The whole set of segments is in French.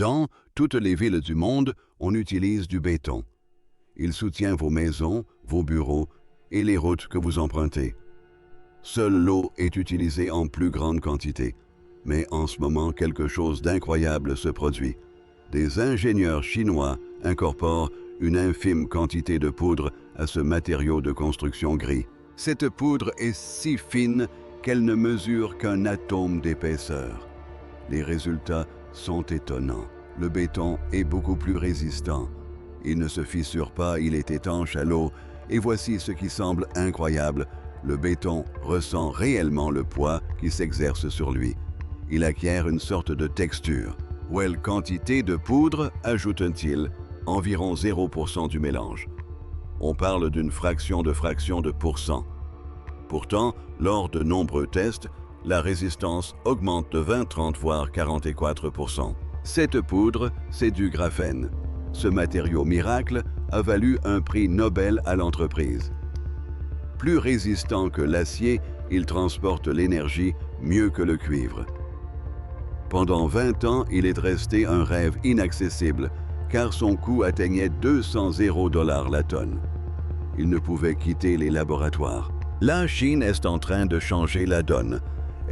Dans toutes les villes du monde, on utilise du béton. Il soutient vos maisons, vos bureaux et les routes que vous empruntez. Seule l'eau est utilisée en plus grande quantité. Mais en ce moment, quelque chose d'incroyable se produit. Des ingénieurs chinois incorporent une infime quantité de poudre à ce matériau de construction gris. Cette poudre est si fine qu'elle ne mesure qu'un atome d'épaisseur. Les résultats sont étonnants. Le béton est beaucoup plus résistant. Il ne se fissure pas, il est étanche à l'eau. Et voici ce qui semble incroyable. Le béton ressent réellement le poids qui s'exerce sur lui. Il acquiert une sorte de texture. Quelle quantité de poudre ajoute-t-il? Environ 0% du mélange. On parle d'une fraction de pourcent. Pourtant, lors de nombreux tests, la résistance augmente de 20, 30 voire 44%. Cette poudre, c'est du graphène. Ce matériau miracle a valu un prix Nobel à l'entreprise. Plus résistant que l'acier, il transporte l'énergie mieux que le cuivre. Pendant 20 ans, il est resté un rêve inaccessible, car son coût atteignait 200 $ la tonne. Il ne pouvait quitter les laboratoires. La Chine est en train de changer la donne.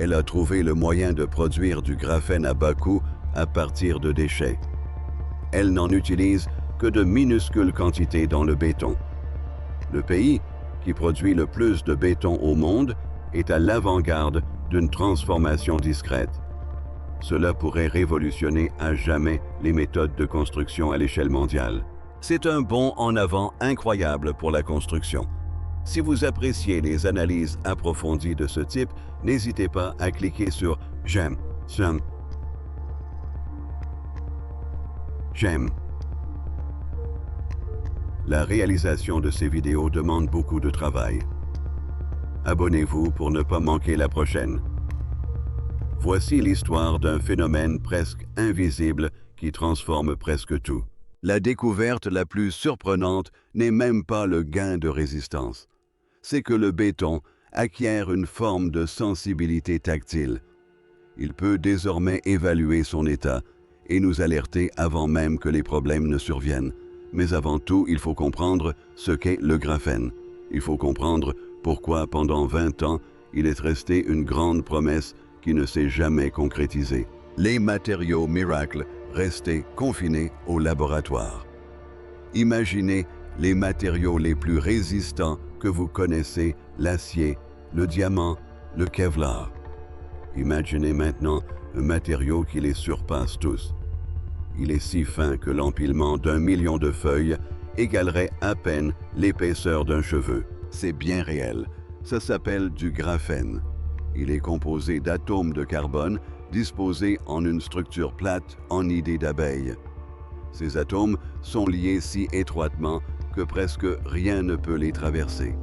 Elle a trouvé le moyen de produire du graphène à bas coût à partir de déchets. Elle n'en utilise que de minuscules quantités dans le béton. Le pays qui produit le plus de béton au monde est à l'avant-garde d'une transformation discrète. Cela pourrait révolutionner à jamais les méthodes de construction à l'échelle mondiale. C'est un bond en avant incroyable pour la construction. Si vous appréciez les analyses approfondies de ce type, n'hésitez pas à cliquer sur « J'aime ». La réalisation de ces vidéos demande beaucoup de travail. Abonnez-vous pour ne pas manquer la prochaine. Voici l'histoire d'un phénomène presque invisible qui transforme presque tout. La découverte la plus surprenante n'est même pas le gain de résistance. C'est que le béton acquiert une forme de sensibilité tactile. Il peut désormais évaluer son état et nous alerter avant même que les problèmes ne surviennent. Mais avant tout, il faut comprendre ce qu'est le graphène. Il faut comprendre pourquoi pendant 20 ans, il est resté une grande promesse qui ne s'est jamais concrétisée. Les matériaux miracles restaient confinés au laboratoire. Imaginez les matériaux les plus résistants que vous connaissez, l'acier, le diamant, le Kevlar. Imaginez maintenant un matériau qui les surpasse tous. Il est si fin que l'empilement d'1 million de feuilles égalerait à peine l'épaisseur d'un cheveu. C'est bien réel. Ça s'appelle du graphène. Il est composé d'atomes de carbone disposés en une structure plate en nidée d'abeille. Ces atomes sont liés si étroitement que presque rien ne peut les traverser.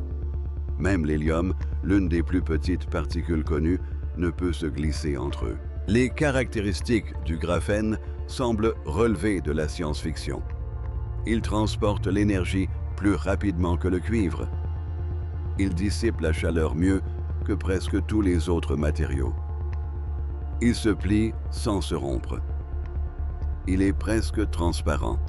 Même l'hélium, l'une des plus petites particules connues, ne peut se glisser entre eux. Les caractéristiques du graphène semblent relever de la science-fiction. Il transporte l'énergie plus rapidement que le cuivre. Il dissipe la chaleur mieux que presque tous les autres matériaux. Il se plie sans se rompre. Il est presque transparent.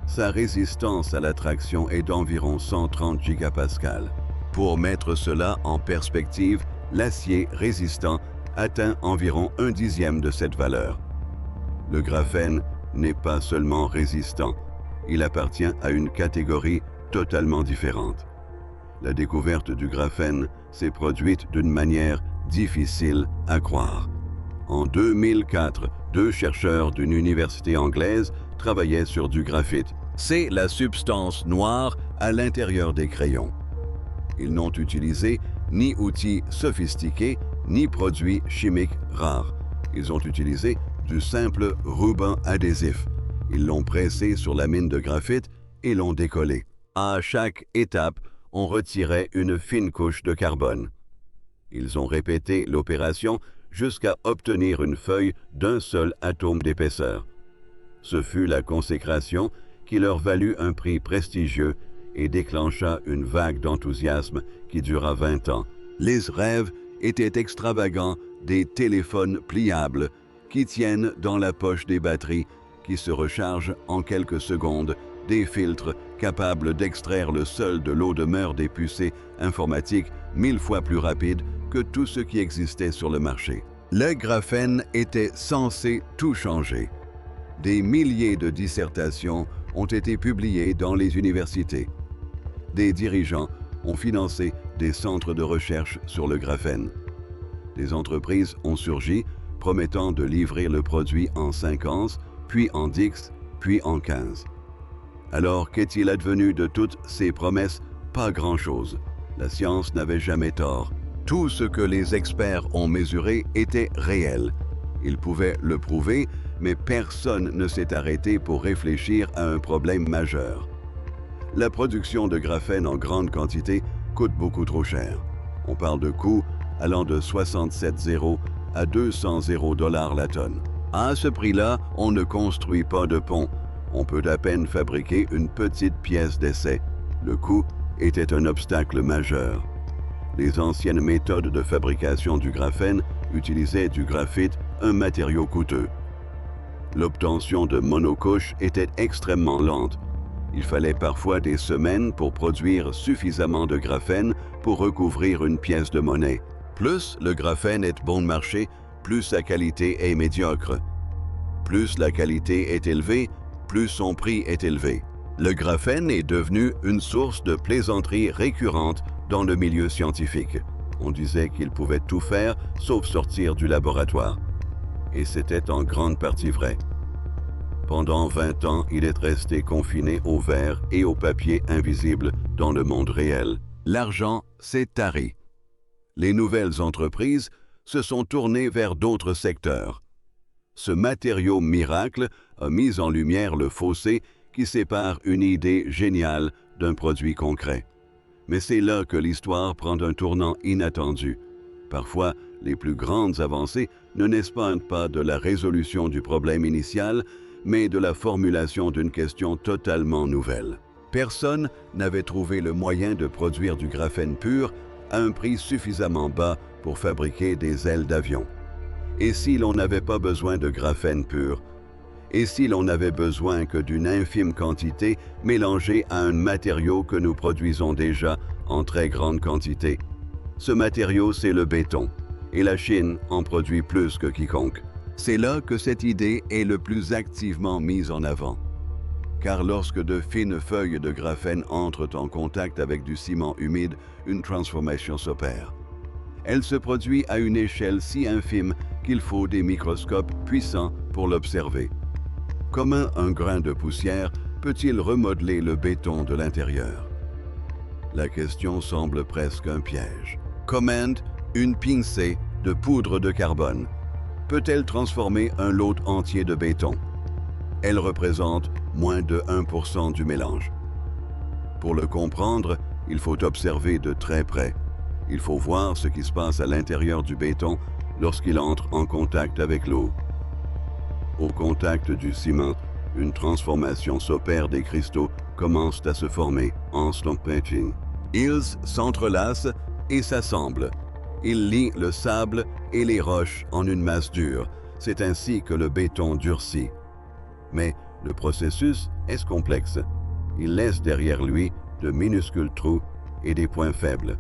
Sa résistance à l'attraction est d'environ 130 gigapascales. Pour mettre cela en perspective, l'acier résistant atteint environ 1/10 de cette valeur. Le graphène n'est pas seulement résistant, il appartient à une catégorie totalement différente. La découverte du graphène s'est produite d'une manière difficile à croire. En 2004, 2 chercheurs d'une université anglaise travaillaient sur du graphite. C'est la substance noire à l'intérieur des crayons. Ils n'ont utilisé ni outils sophistiqués, ni produits chimiques rares. Ils ont utilisé du simple ruban adhésif. Ils l'ont pressé sur la mine de graphite et l'ont décollé. À chaque étape, on retirait une fine couche de carbone. Ils ont répété l'opération jusqu'à obtenir une feuille d'un seul atome d'épaisseur. Ce fut la consécration qui leur valut un prix prestigieux et déclencha une vague d'enthousiasme qui dura 20 ans. Les rêves étaient extravagants, des téléphones pliables qui tiennent dans la poche des batteries qui se rechargent en quelques secondes, des filtres capables d'extraire le seul de l'eau demeure des pucées informatiques 1000 fois plus rapides que tout ce qui existait sur le marché. Le graphène était censé tout changer. Des milliers de dissertations ont été publiées dans les universités. Des dirigeants ont financé des centres de recherche sur le graphène. Des entreprises ont surgi promettant de livrer le produit en 5 ans, puis en 10, puis en 15. Alors qu'est-il advenu de toutes ces promesses? Pas grand-chose. La science n'avait jamais tort. Tout ce que les experts ont mesuré était réel. Ils pouvaient le prouver, mais personne ne s'est arrêté pour réfléchir à un problème majeur. La production de graphène en grande quantité coûte beaucoup trop cher. On parle de coûts allant de 67 zéros à 200 $ la tonne. À ce prix-là, on ne construit pas de pont. On peut à peine fabriquer une petite pièce d'essai. Le coût était un obstacle majeur. Les anciennes méthodes de fabrication du graphène utilisaient du graphite, un matériau coûteux. L'obtention de monocouches était extrêmement lente. Il fallait parfois des semaines pour produire suffisamment de graphène pour recouvrir une pièce de monnaie. Plus le graphène est bon marché, plus sa qualité est médiocre. Plus la qualité est élevée, plus son prix est élevé. Le graphène est devenu une source de plaisanterie récurrente dans le milieu scientifique. On disait qu'il pouvait tout faire sauf sortir du laboratoire. Et c'était en grande partie vrai. Pendant 20 ans, il est resté confiné au verre et au papier invisible dans le monde réel. L'argent s'est tari. Les nouvelles entreprises se sont tournées vers d'autres secteurs. Ce matériau miracle a mis en lumière le fossé qui sépare une idée géniale d'un produit concret. Mais c'est là que l'histoire prend un tournant inattendu. Parfois, les plus grandes avancées ne naissent pas de la résolution du problème initial, mais de la formulation d'une question totalement nouvelle. Personne n'avait trouvé le moyen de produire du graphène pur à un prix suffisamment bas pour fabriquer des ailes d'avion. Et si l'on n'avait pas besoin de graphène pur? Et si l'on n'avait besoin que d'une infime quantité mélangée à un matériau que nous produisons déjà en très grande quantité? Ce matériau, c'est le béton, et la Chine en produit plus que quiconque. C'est là que cette idée est le plus activement mise en avant. Car lorsque de fines feuilles de graphène entrent en contact avec du ciment humide, une transformation s'opère. Elle se produit à une échelle si infime qu'il faut des microscopes puissants pour l'observer. Comment un grain de poussière peut-il remodeler le béton de l'intérieur? La question semble presque un piège. Comment une pincée de poudre de carbone peut-elle transformer un lot entier de béton? Elle représente moins de 1% du mélange. Pour le comprendre, il faut observer de très près. Il faut voir ce qui se passe à l'intérieur du béton lorsqu'il entre en contact avec l'eau. Au contact du ciment, une transformation s'opère, des cristaux commencent à se former en slumping. Ils s'entrelacent et s'assemblent. Ils lient le sable et les roches en une masse dure. C'est ainsi que le béton durcit. Mais le processus est complexe. Il laisse derrière lui de minuscules trous et des points faibles.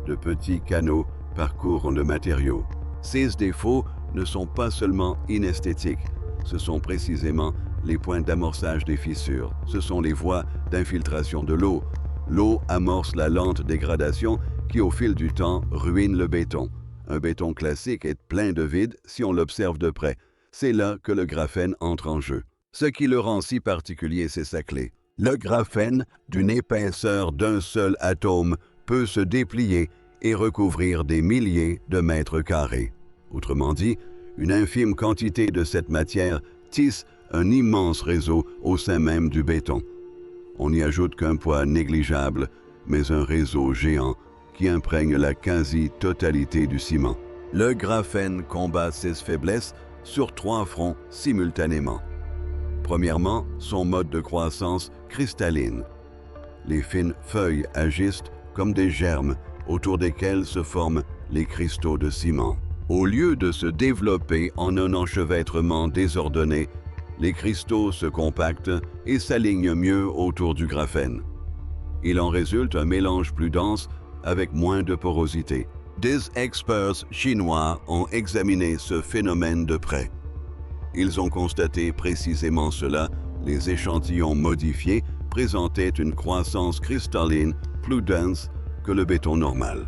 De petits canaux parcourent le matériau. Ces défauts ne sont pas seulement inesthétiques, ce sont précisément les points d'amorçage des fissures. Ce sont les voies d'infiltration de l'eau. L'eau amorce la lente dégradation qui, au fil du temps, ruine le béton. Un béton classique est plein de vide si on l'observe de près. C'est là que le graphène entre en jeu. Ce qui le rend si particulier, c'est sa clé. Le graphène, d'une épaisseur d'un seul atome, peut se déplier et recouvrir des milliers de mètres carrés. Autrement dit, une infime quantité de cette matière tisse un immense réseau au sein même du béton. On n'y ajoute qu'un poids négligeable, mais un réseau géant qui imprègne la quasi-totalité du ciment. Le graphène combat ses faiblesses sur 3 fronts simultanément. Premièrement, son mode de croissance cristalline. Les fines feuilles agissent comme des germes autour desquels se forment les cristaux de ciment. Au lieu de se développer en un enchevêtrement désordonné, Les cristaux se compactent et s'alignent mieux autour du graphène. Il en résulte un mélange plus dense avec moins de porosité. Des experts chinois ont examiné ce phénomène de près. Ils ont constaté précisément cela. Les échantillons modifiés présentaient une croissance cristalline plus dense que le béton normal.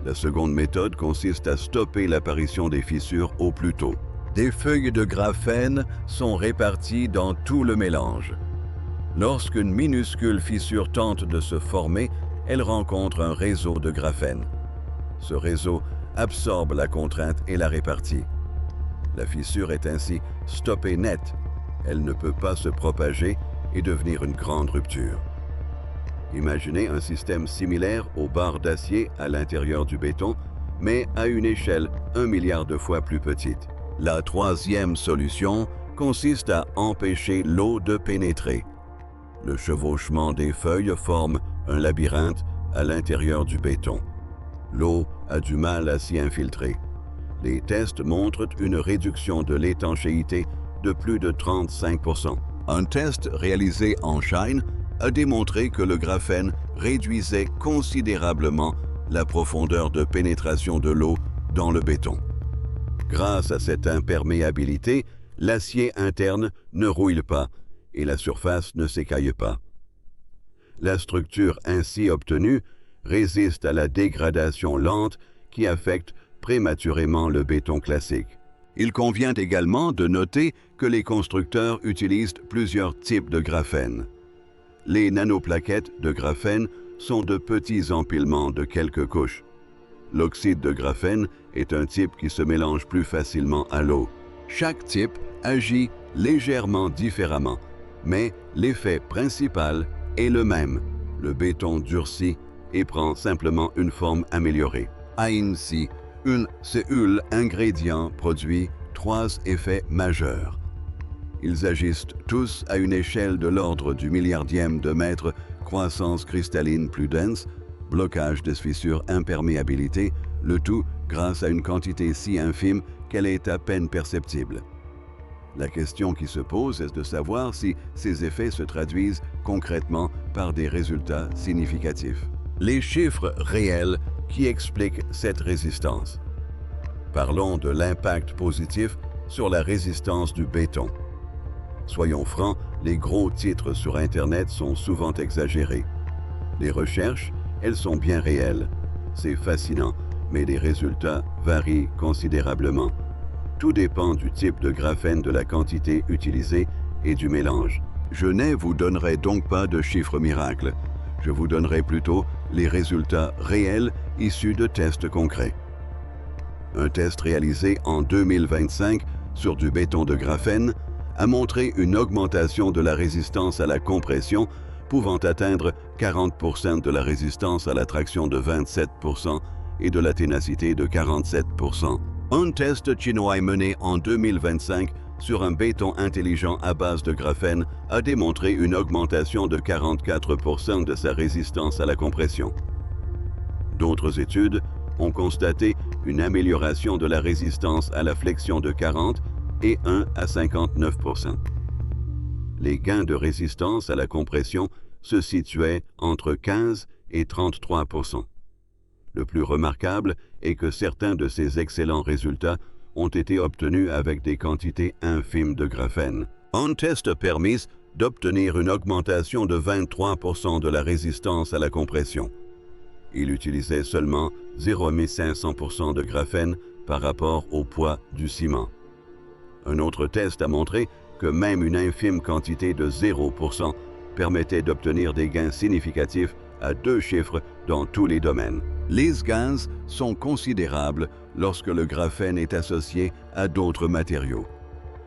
La seconde méthode consiste à stopper l'apparition des fissures au plus tôt. Des feuilles de graphène sont réparties dans tout le mélange. Lorsqu'une minuscule fissure tente de se former, elle rencontre un réseau de graphène. Ce réseau absorbe la contrainte et la répartit. La fissure est ainsi stoppée net. Elle ne peut pas se propager et devenir une grande rupture. Imaginez un système similaire aux barres d'acier à l'intérieur du béton, mais à une échelle 1 milliard de fois plus petite. La troisième solution consiste à empêcher l'eau de pénétrer. Le chevauchement des feuilles forme un labyrinthe à l'intérieur du béton. L'eau a du mal à s'y infiltrer. Les tests montrent une réduction de l'étanchéité de plus de 35%. Un test réalisé en Chine a démontré que le graphène réduisait considérablement la profondeur de pénétration de l'eau dans le béton. Grâce à cette imperméabilité, l'acier interne ne rouille pas et la surface ne s'écaille pas. La structure ainsi obtenue résiste à la dégradation lente qui affecte prématurément le béton classique. Il convient également de noter que les constructeurs utilisent plusieurs types de graphène. Les nanoplaquettes de graphène sont de petits empilements de quelques couches. L'oxyde de graphène est un type qui se mélange plus facilement à l'eau. Chaque type agit légèrement différemment, mais l'effet principal est le même. Le béton durcit et prend simplement une forme améliorée. Ainsi, un seul ingrédient produit 3 effets majeurs. Ils agissent tous à une échelle de l'ordre du milliardième de mètre, croissance cristalline plus dense, blocage des fissures, imperméabilité, le tout grâce à une quantité si infime qu'elle est à peine perceptible. La question qui se pose est de savoir si ces effets se traduisent concrètement par des résultats significatifs. Les chiffres réels qui expliquent cette résistance. Parlons de l'impact positif sur la résistance du béton. Soyons francs, les gros titres sur Internet sont souvent exagérés. Les recherches, elles sont bien réelles. C'est fascinant, mais les résultats varient considérablement. Tout dépend du type de graphène, de la quantité utilisée et du mélange. Je ne vous donnerai donc pas de chiffres miracles. Je vous donnerai plutôt les résultats réels issus de tests concrets. Un test réalisé en 2025 sur du béton de graphène a montré une augmentation de la résistance à la compression pouvant atteindre 40% de la résistance à la traction de 27% et de la ténacité de 47%. Un test chinois mené en 2025 sur un béton intelligent à base de graphène a démontré une augmentation de 44% de sa résistance à la compression. D'autres études ont constaté une amélioration de la résistance à la flexion de 40 et 1 à 59%. Les gains de résistance à la compression se situaient entre 15 et 33%. Le plus remarquable est que certains de ces excellents résultats ont été obtenus avec des quantités infimes de graphène. Un test a permis d'obtenir une augmentation de 23% de la résistance à la compression. Il utilisait seulement 0,5% de graphène par rapport au poids du ciment. Un autre test a montré que même une infime quantité de 0% permettait d'obtenir des gains significatifs à 2 chiffres dans tous les domaines. Les gains sont considérables lorsque le graphène est associé à d'autres matériaux.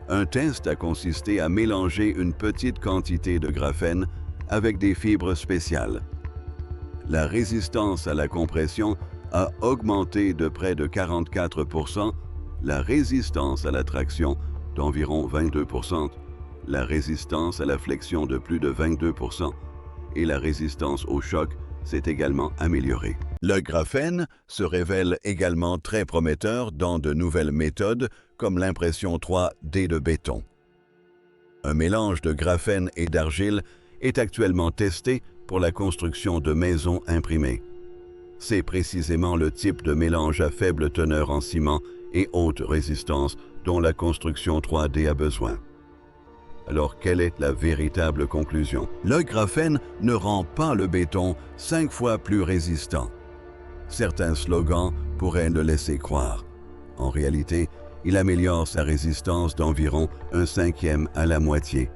Un test a consisté à mélanger une petite quantité de graphène avec des fibres spéciales. La résistance à la compression a augmenté de près de 44%, la résistance à la traction d'environ 22%, la résistance à la flexion de plus de 22% et la résistance au choc s'est également améliorée. Le graphène se révèle également très prometteur dans de nouvelles méthodes comme l'impression 3D de béton. Un mélange de graphène et d'argile est actuellement testé pour la construction de maisons imprimées. C'est précisément le type de mélange à faible teneur en ciment et haute résistance dont la construction 3D a besoin. Alors, quelle est la véritable conclusion? Le graphène ne rend pas le béton 5 fois plus résistant. Certains slogans pourraient le laisser croire. En réalité, il améliore sa résistance d'environ 1/5 à la moitié.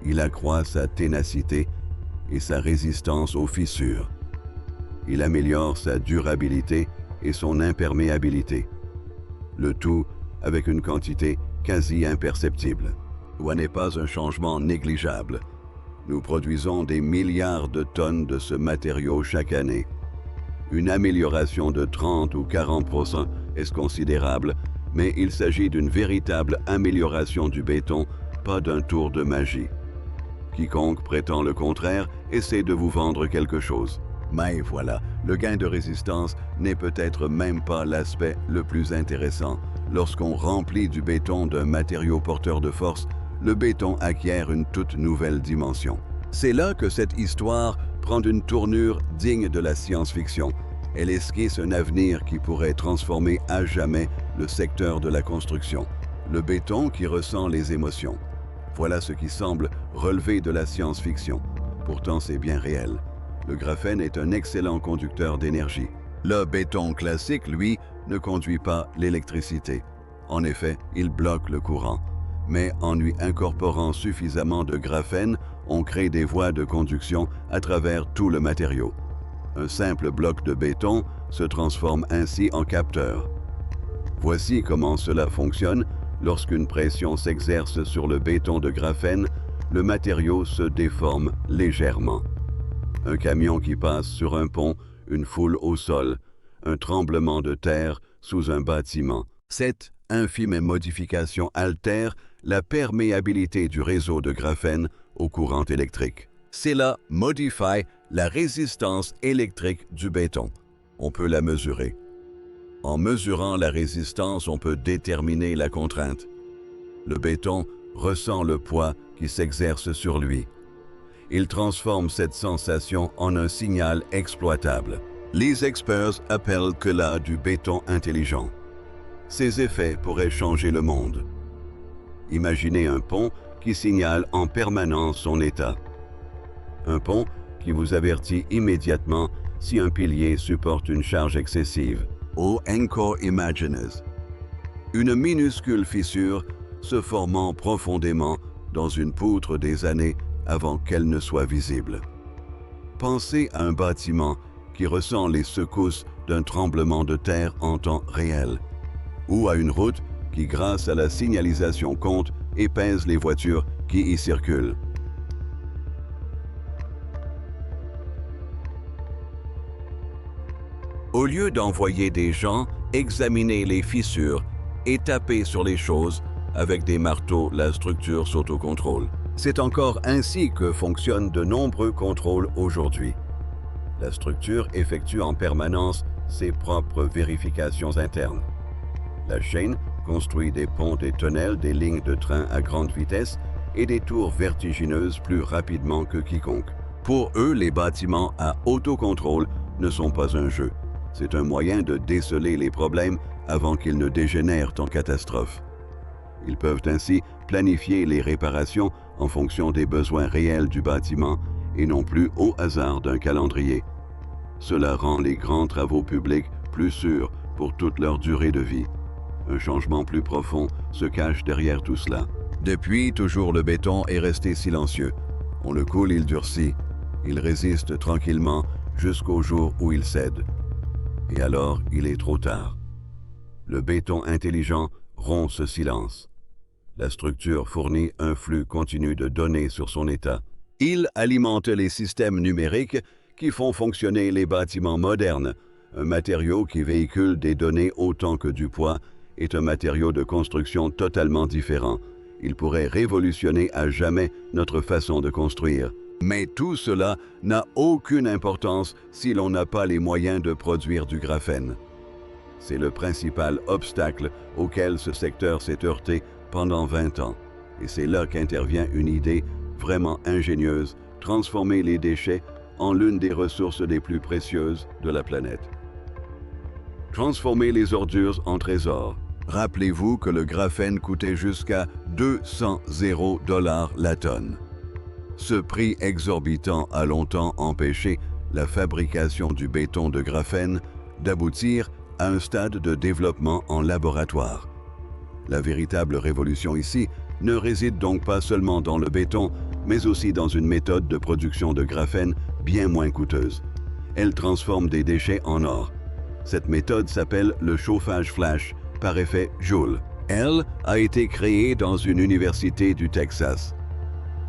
Il accroît sa ténacité et sa résistance aux fissures. Il améliore sa durabilité et son imperméabilité. Le tout avec une quantité quasi imperceptible. Ce n'est pas un changement négligeable. Nous produisons des milliards de tonnes de ce matériau chaque année. Une amélioration de 30 ou 40% est considérable, mais il s'agit d'une véritable amélioration du béton, pas d'un tour de magie. Quiconque prétend le contraire essaie de vous vendre quelque chose. Mais voilà, le gain de résistance n'est peut-être même pas l'aspect le plus intéressant. Lorsqu'on remplit du béton d'un matériau porteur de force, le béton acquiert une toute nouvelle dimension. C'est là que cette histoire prend une tournure digne de la science-fiction. Elle esquisse un avenir qui pourrait transformer à jamais le secteur de la construction. Le béton qui ressent les émotions. Voilà ce qui semble relever de la science-fiction. Pourtant, c'est bien réel. Le graphène est un excellent conducteur d'énergie. Le béton classique, lui, ne conduit pas l'électricité. En effet, il bloque le courant. Mais en lui incorporant suffisamment de graphène, on crée des voies de conduction à travers tout le matériau. Un simple bloc de béton se transforme ainsi en capteur. Voici comment cela fonctionne. Lorsqu'une pression s'exerce sur le béton de graphène, le matériau se déforme légèrement. Un camion qui passe sur un pont, une foule au sol, un tremblement de terre sous un bâtiment. Cette infime modification altère la perméabilité du réseau de graphène au courant électrique. Cela modifie la résistance électrique du béton. On peut la mesurer. En mesurant la résistance, on peut déterminer la contrainte. Le béton ressent le poids qui s'exerce sur lui. Il transforme cette sensation en un signal exploitable. Les experts appellent cela du béton intelligent. Ces effets pourraient changer le monde. Imaginez un pont qui signale en permanence son état. Un pont qui vous avertit immédiatement si un pilier supporte une charge excessive. Ou encore imaginez une minuscule fissure se formant profondément dans une poutre des années avant qu'elle ne soit visible. Pensez à un bâtiment qui ressent les secousses d'un tremblement de terre en temps réel, ou à une route qui, grâce à la signalisation, compte et pèse les voitures qui y circulent. Au lieu d'envoyer des gens examiner les fissures et taper sur les choses, avec des marteaux, la structure s'autocontrôle. C'est encore ainsi que fonctionnent de nombreux contrôles aujourd'hui. La structure effectue en permanence ses propres vérifications internes. La chaîne construit des ponts, des tunnels, des lignes de train à grande vitesse et des tours vertigineuses plus rapidement que quiconque. Pour eux, les bâtiments à autocontrôle ne sont pas un jeu. C'est un moyen de déceler les problèmes avant qu'ils ne dégénèrent en catastrophe. Ils peuvent ainsi planifier les réparations en fonction des besoins réels du bâtiment et non plus au hasard d'un calendrier. Cela rend les grands travaux publics plus sûrs pour toute leur durée de vie. Un changement plus profond se cache derrière tout cela. Depuis toujours, le béton est resté silencieux. On le coule, il durcit. Il résiste tranquillement jusqu'au jour où il cède. Et alors, il est trop tard. Le béton intelligent rompt ce silence. La structure fournit un flux continu de données sur son état. Il alimente les systèmes numériques qui font fonctionner les bâtiments modernes. Un matériau qui véhicule des données autant que du poids est un matériau de construction totalement différent. Il pourrait révolutionner à jamais notre façon de construire. Mais tout cela n'a aucune importance si l'on n'a pas les moyens de produire du graphène. C'est le principal obstacle auquel ce secteur s'est heurté pendant 20 ans. Et c'est là qu'intervient une idée vraiment ingénieuse, transformer les déchets en l'une des ressources les plus précieuses de la planète. Transformer les ordures en trésors. Rappelez-vous que le graphène coûtait jusqu'à 200 $ la tonne. Ce prix exorbitant a longtemps empêché la fabrication du béton de graphène d'aboutir à un stade de développement en laboratoire. La véritable révolution ici ne réside donc pas seulement dans le béton, mais aussi dans une méthode de production de graphène bien moins coûteuse. Elle transforme des déchets en or. Cette méthode s'appelle le chauffage flash par effet Joule. Elle a été créée dans une université du Texas.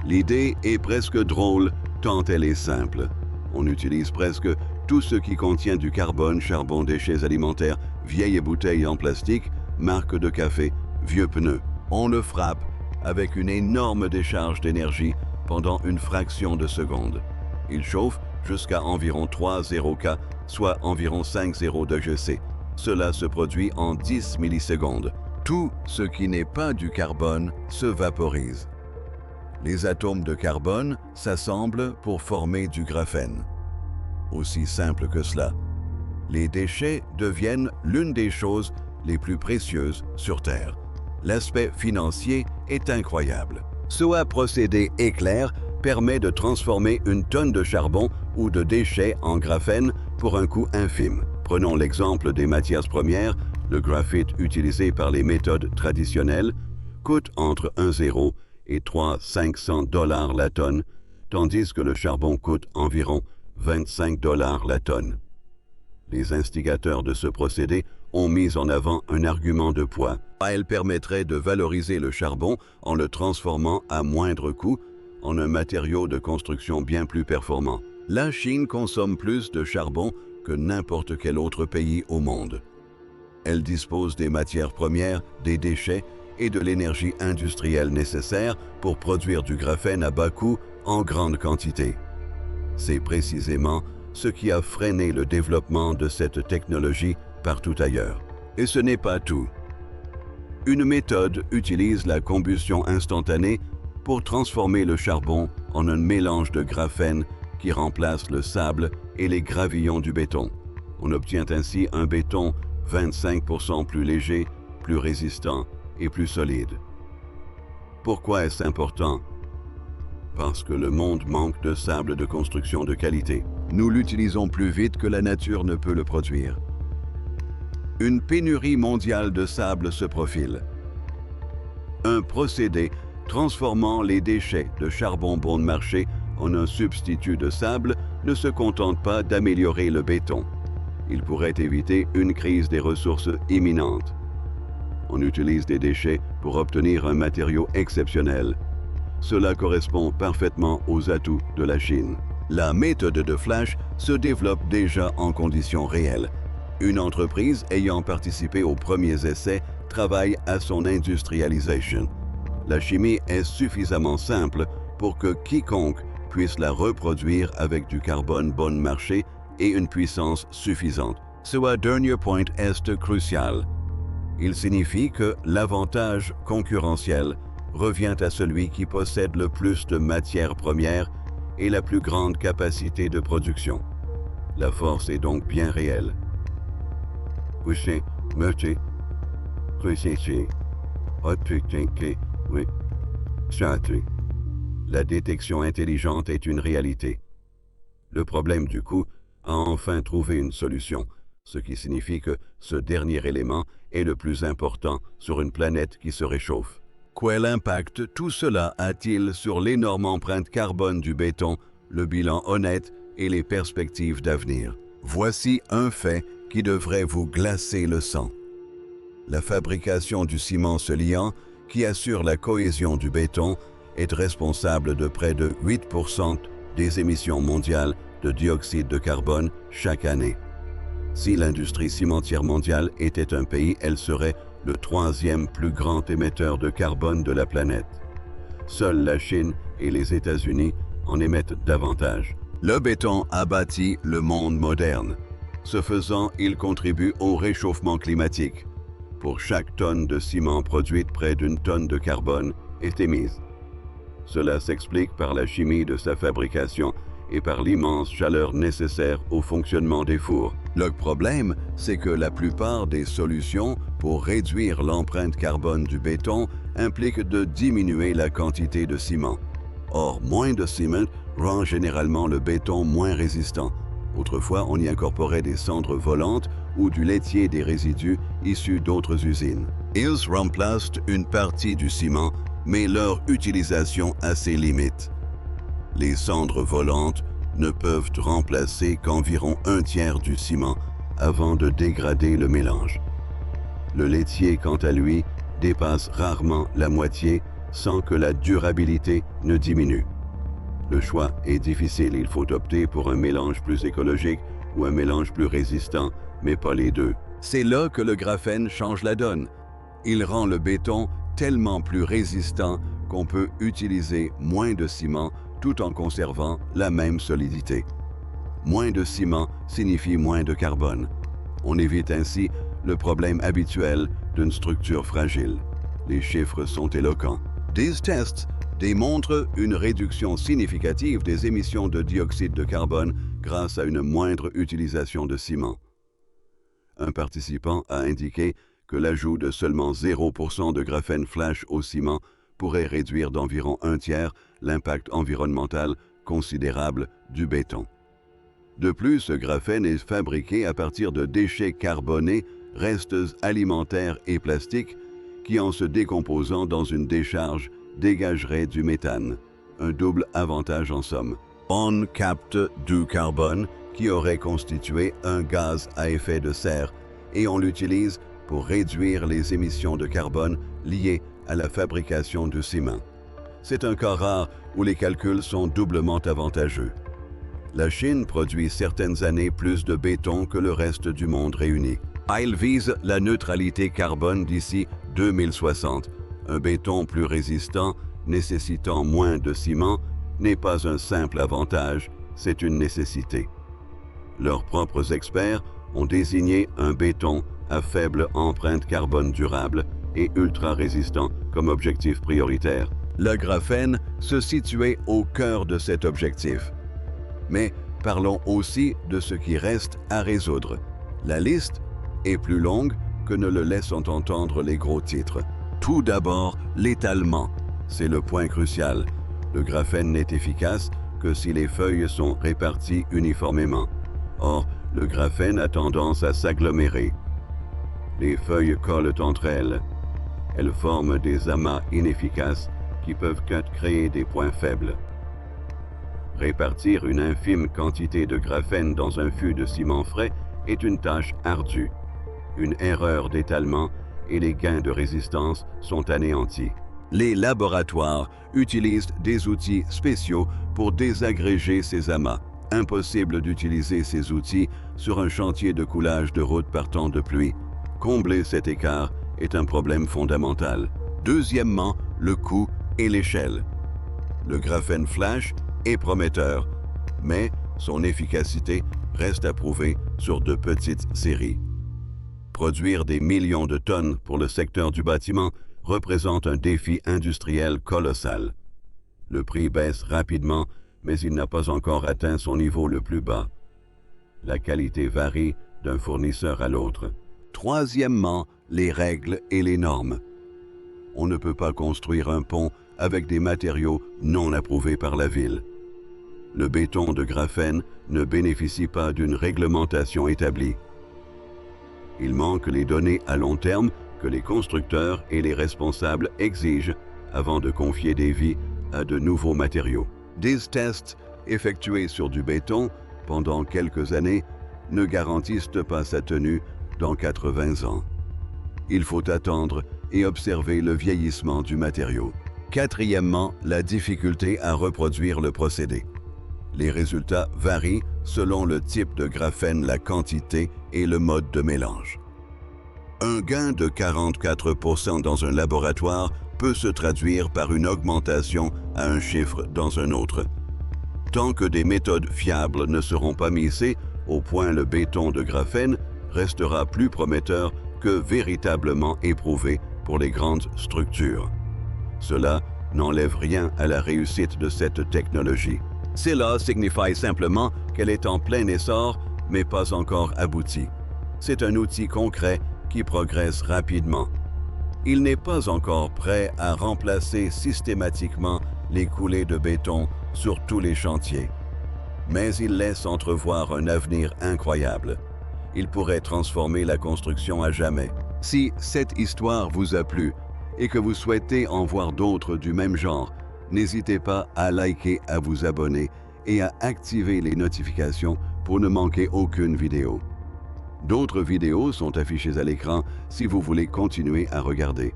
L'idée est presque drôle tant elle est simple. On utilise presque tout ce qui contient du carbone, charbon, déchets alimentaires, vieilles bouteilles en plastique, marques de café, vieux pneus. On le frappe avec une énorme décharge d'énergie pendant une fraction de seconde. Il chauffe jusqu'à environ 3,0 K, soit environ 5,0 degrés C. Cela se produit en 10 millisecondes. Tout ce qui n'est pas du carbone se vaporise. Les atomes de carbone s'assemblent pour former du graphène. Aussi simple que cela. Les déchets deviennent l'une des choses les plus précieuses sur Terre. L'aspect financier est incroyable. Ce procédé éclair permet de transformer une tonne de charbon ou de déchets en graphène pour un coût infime. Prenons l'exemple des matières premières. Le graphite utilisé par les méthodes traditionnelles coûte entre 1,0 et 300-500 $ la tonne, tandis que le charbon coûte environ 25 $ la tonne. Les instigateurs de ce procédé ont mis en avant un argument de poids. Elle permettrait de valoriser le charbon en le transformant à moindre coût en un matériau de construction bien plus performant. La Chine consomme plus de charbon que n'importe quel autre pays au monde. Elle dispose des matières premières, des déchets et de l'énergie industrielle nécessaire pour produire du graphène à bas coût en grande quantité. C'est précisément ce qui a freiné le développement de cette technologie partout ailleurs. Et ce n'est pas tout. Une méthode utilise la combustion instantanée pour transformer le charbon en un mélange de graphène qui remplace le sable et les gravillons du béton. On obtient ainsi un béton 25% plus léger, plus résistant et plus solide. Pourquoi est-ce important? Parce que le monde manque de sable de construction de qualité. Nous l'utilisons plus vite que la nature ne peut le produire. Une pénurie mondiale de sable se profile. Un procédé transformant les déchets de charbon bon marché en un substitut de sable ne se contente pas d'améliorer le béton. Il pourrait éviter une crise des ressources imminente. On utilise des déchets pour obtenir un matériau exceptionnel. Cela correspond parfaitement aux atouts de la Chine. La méthode de flash se développe déjà en conditions réelles. Une entreprise ayant participé aux premiers essais travaille à son industrialisation. La chimie est suffisamment simple pour que quiconque puisse la reproduire avec du carbone bon marché et une puissance suffisante. Ce dernier point est crucial. Il signifie que l'avantage concurrentiel revient à celui qui possède le plus de matières premières et la plus grande capacité de production. La force est donc bien réelle. La détection intelligente est une réalité. Le problème du coût a enfin trouvé une solution, ce qui signifie que ce dernier élément est le plus important sur une planète qui se réchauffe. Quel impact tout cela a-t-il sur l'énorme empreinte carbone du béton, le bilan honnête et les perspectives d'avenir? Voici un fait qui devrait vous glacer le sang. La fabrication du ciment se liant, qui assure la cohésion du béton, est responsable de près de 8% des émissions mondiales de dioxyde de carbone chaque année. Si l'industrie cimentière mondiale était un pays, elle serait le 3e plus grand émetteur de carbone de la planète. Seuls la Chine et les États-Unis en émettent davantage. Le béton a bâti le monde moderne. Ce faisant, il contribue au réchauffement climatique. Pour chaque tonne de ciment produite, près d'une tonne de carbone est émise. Cela s'explique par la chimie de sa fabrication et par l'immense chaleur nécessaire au fonctionnement des fours. Le problème, c'est que la plupart des solutions pour réduire l'empreinte carbone du béton impliquent de diminuer la quantité de ciment. Or, moins de ciment rend généralement le béton moins résistant. Autrefois, on y incorporait des cendres volantes ou du laitier des résidus issus d'autres usines. Ils remplacent une partie du ciment, mais leur utilisation a ses limites. Les cendres volantes ne peuvent remplacer qu'environ 1/3 du ciment avant de dégrader le mélange. Le laitier, quant à lui, dépasse rarement la moitié sans que la durabilité ne diminue. Le choix est difficile, il faut opter pour un mélange plus écologique ou un mélange plus résistant, mais pas les deux. C'est là que le graphène change la donne. Il rend le béton tellement plus résistant qu'on peut utiliser moins de ciment tout en conservant la même solidité. Moins de ciment signifie moins de carbone. On évite ainsi le problème habituel d'une structure fragile. Les chiffres sont éloquents. Des tests démontrent une réduction significative des émissions de dioxyde de carbone grâce à une moindre utilisation de ciment. Un participant a indiqué que l'ajout de seulement 0% de graphène flash au ciment pourrait réduire d'environ 1/3 l'impact environnemental considérable du béton. De plus, ce graphène est fabriqué à partir de déchets carbonés, restes alimentaires et plastiques qui, en se décomposant dans une décharge, dégageraient du méthane. Un double avantage en somme. On capte du carbone qui aurait constitué un gaz à effet de serre et on l'utilise pour réduire les émissions de carbone liées à la fabrication du ciment. C'est un cas rare où les calculs sont doublement avantageux. La Chine produit certaines années plus de béton que le reste du monde réuni. Elle vise la neutralité carbone d'ici 2060. Un béton plus résistant, nécessitant moins de ciment, n'est pas un simple avantage, c'est une nécessité. Leurs propres experts ont désigné un béton à faible empreinte carbone durable et ultra résistant comme objectif prioritaire. Le graphène se situait au cœur de cet objectif. Mais parlons aussi de ce qui reste à résoudre. La liste est plus longue que ne le laissent entendre les gros titres. Tout d'abord, l'étalement. C'est le point crucial. Le graphène n'est efficace que si les feuilles sont réparties uniformément. Or, le graphène a tendance à s'agglomérer. Les feuilles collent entre elles. Elles forment des amas inefficaces qui peuvent créer des points faibles. Répartir une infime quantité de graphène dans un fût de ciment frais est une tâche ardue. Une erreur d'étalement et les gains de résistance sont anéantis. Les laboratoires utilisent des outils spéciaux pour désagréger ces amas. Impossible d'utiliser ces outils sur un chantier de coulage de route par temps de pluie. Combler cet écart est un problème fondamental. Deuxièmement, le coût et l'échelle. Le graphène flash est prometteur, mais son efficacité reste à prouver sur de petites séries. Produire des millions de tonnes pour le secteur du bâtiment représente un défi industriel colossal. Le prix baisse rapidement, mais il n'a pas encore atteint son niveau le plus bas. La qualité varie d'un fournisseur à l'autre. Troisièmement, les règles et les normes. On ne peut pas construire un pont avec des matériaux non approuvés par la ville. Le béton de graphène ne bénéficie pas d'une réglementation établie. Il manque les données à long terme que les constructeurs et les responsables exigent avant de confier des vies à de nouveaux matériaux. Des tests effectués sur du béton pendant quelques années ne garantissent pas sa tenue dans 80 ans. Il faut attendre et observer le vieillissement du matériau. Quatrièmement, la difficulté à reproduire le procédé. Les résultats varient selon le type de graphène, la quantité et le mode de mélange. Un gain de 44% dans un laboratoire peut se traduire par une augmentation à un chiffre dans un autre. Tant que des méthodes fiables ne seront pas mises au point, le béton de graphène restera plus prometteur que véritablement éprouvé pour les grandes structures. Cela n'enlève rien à la réussite de cette technologie. Cela signifie simplement qu'elle est en plein essor, mais pas encore aboutie. C'est un outil concret qui progresse rapidement. Il n'est pas encore prêt à remplacer systématiquement les coulées de béton sur tous les chantiers. Mais il laisse entrevoir un avenir incroyable. Il pourrait transformer la construction à jamais. Si cette histoire vous a plu et que vous souhaitez en voir d'autres du même genre, n'hésitez pas à liker, à vous abonner et à activer les notifications pour ne manquer aucune vidéo. D'autres vidéos sont affichées à l'écran si vous voulez continuer à regarder.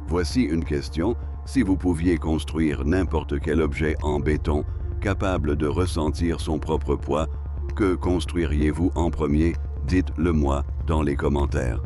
Voici une question: si vous pouviez construire n'importe quel objet en béton capable de ressentir son propre poids, que construiriez-vous en premier? Dites-le moi dans les commentaires.